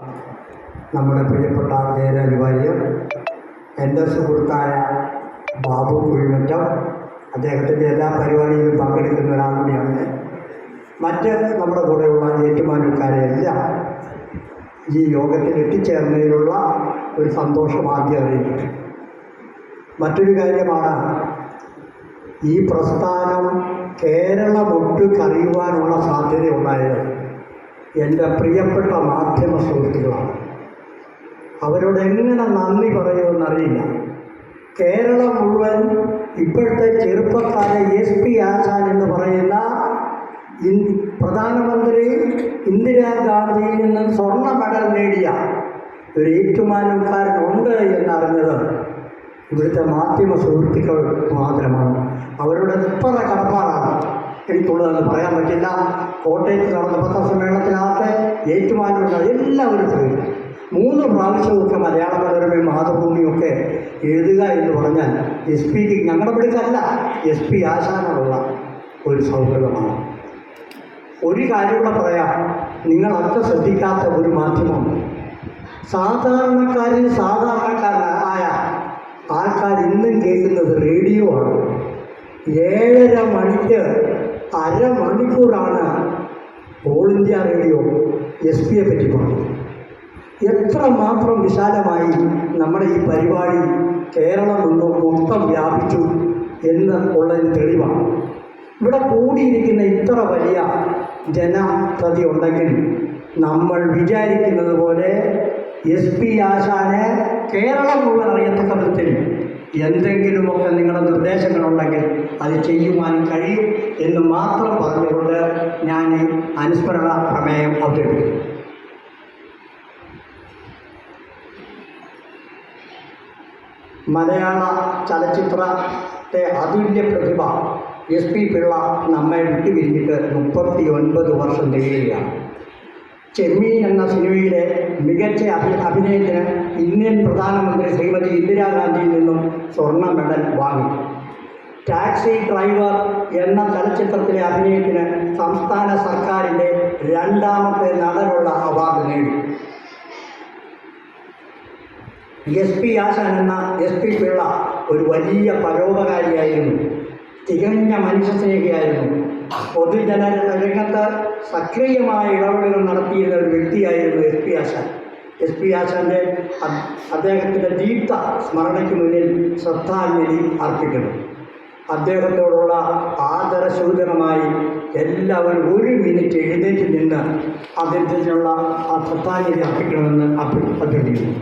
നമ്മുടെ പ്രിയപ്പെട്ട ജയരാജ് വാര്യർ, എൻ്റെ സുഹൃത്തായ ബാബു കുഴിമറ്റം, അദ്ദേഹത്തിൻ്റെ എല്ലാ പരിപാടിയിലും പങ്കെടുക്കുന്ന ഒരാൾ കൂടിയാണ്. മറ്റ് നമ്മുടെ കൂടെയുള്ള ഏറ്റുമാനൂർക്കാരെയെല്ലാം ഈ യോഗത്തിൽ എത്തിച്ചേർന്നതിലുള്ള ഒരു സന്തോഷം ആദ്യം അറിയിക്കട്ടെ. മറ്റൊരു കാര്യമാണ്, ഈ പ്രസ്ഥാനം കേരളമൊട്ട് കറിയുവാനുള്ള സാധ്യതയുണ്ടായത് എൻ്റെ പ്രിയപ്പെട്ട മാധ്യമ സുഹൃത്തുക്കളാണ്. അവരോട് എങ്ങനെ നന്ദി പറയുമെന്നറിയില്ല. കേരളം മുഴുവൻ ഇപ്പോഴത്തെ ചെറുപ്പക്കാരെ SP ആശാൻ എന്ന് പറയുന്ന പ്രധാനമന്ത്രി ഇന്ദിരാഗാന്ധിയിൽ നിന്ന് സ്വർണ്ണ മെഡൽ നേടിയ ഒരു ഏറ്റുമാനൂർക്കാരനുണ്ട് എന്നറിഞ്ഞത് ഇവിടുത്തെ മാധ്യമ സുഹൃത്തുക്കൾ മാത്രമാണ്. അവരുടെ എത്ര കടപ്പാടാണ് എനിക്കുള്ളതെന്ന് പറയാൻ പറ്റില്ല. കോട്ടയത്ത് നടന്ന പത്രസമ്മേളനത്തിനകത്ത് ഏറ്റുമാനൂരിൽ എല്ലാവരും ചെയ്തു. 3 പ്രാവശ്യമൊക്കെ മലയാള മനോരമയും മാതൃഭൂമിയൊക്കെ എഴുതുക എന്ന് പറഞ്ഞാൽ SP ഞങ്ങളുടെ പിടിച്ചല്ല, SP ആശാനുള്ള ഒരു സൗഹൃദമാണ്. ഒരു കാര്യം കൂടെ പറയാം, നിങ്ങളൊക്കെ ശ്രദ്ധിക്കാത്ത ഒരു മാധ്യമം, സാധാരണക്കാരായ ആൾക്കാർ ഇന്നും കേൾക്കുന്നത് റേഡിയോ ആണ്. 7:30 മണിക്ക് അരമണിക്കൂറാണ് ഓൾ ഇന്ത്യ റേഡിയോ SP പറ്റി പറഞ്ഞു. എത്രമാത്രം വിശാലമായി നമ്മുടെ ഈ പരിപാടി കേരളം മൊത്തം വ്യാപിച്ചു എന്ന് ഉള്ളതിന് തെളിവാണ്. ഇവിടെ കൂടിയിരിക്കുന്ന ഇത്ര വലിയ ജനപ്രതി ഉണ്ടെങ്കിൽ നമ്മൾ വിചാരിക്കുന്നത് പോലെ SP ആശാനെ കേരളം മുഴുവൻ അറിയത്തക്ക വിധത്തിൽ എന്തെങ്കിലുമൊക്കെ നിങ്ങളുടെ നിർദ്ദേശങ്ങളുണ്ടെങ്കിൽ അത് ചെയ്യുവാനും കഴിയും എന്ന് മാത്രം പറഞ്ഞുകൊണ്ട് ഞാൻ അനുസ്മരണ പ്രമേയം അവതരിപ്പിക്കുന്നു. മലയാള ചലച്ചിത്രത്തെ അതുല്യ പ്രതിഭ SP പിള്ള നമ്മെ വിട്ടുപിരിഞ്ഞിട്ട് 39 വർഷം തികയുകയാണ്. ചെമ്മീൻ എന്ന സിനിമയിലെ മികച്ച അഭിനയത്തിന് ഇന്ത്യൻ പ്രധാനമന്ത്രി ശ്രീമതി ഇന്ദിരാഗാന്ധിയിൽ നിന്നും സ്വർണ്ണ മെഡൽ വാങ്ങി. ടാക്സി ഡ്രൈവർ എന്ന ചലച്ചിത്രത്തിലെ അഭിനയത്തിന് സംസ്ഥാന സർക്കാരിൻ്റെ 2ാമത്തെ നടനുള്ള അവാർഡ് നേടി. SP ആശാൻ എന്ന SP പിള്ള ഒരു വലിയ പരോപകാരിയായിരുന്നു, തികഞ്ഞ മനുഷ്യസ്നേഹിയായിരുന്നു. പൊതുജന രംഗത്ത് സക്രിയമായ ഇടപെടലുകൾ നടത്തിയിരുന്ന ഒരു വ്യക്തിയായിരുന്നു SP ആശാൻ. SP ആശാൻ്റെ അദ്ദേഹത്തിൻ്റെ ദീപ്ത സ്മരണയ്ക്ക് മുന്നിൽ ശ്രദ്ധാഞ്ജലി അർപ്പിക്കുന്നു. അദ്ദേഹത്തോടുള്ള ആദരസൂചകമായി എല്ലാവരും 1 മിനിറ്റ് എഴുന്നേറ്റ് നിന്ന് അദ്ദേഹത്തിനുള്ള ആ ശ്രദ്ധാഞ്ജലി അർപ്പിക്കണമെന്ന് അഭ്യർത്ഥിക്കുന്നു.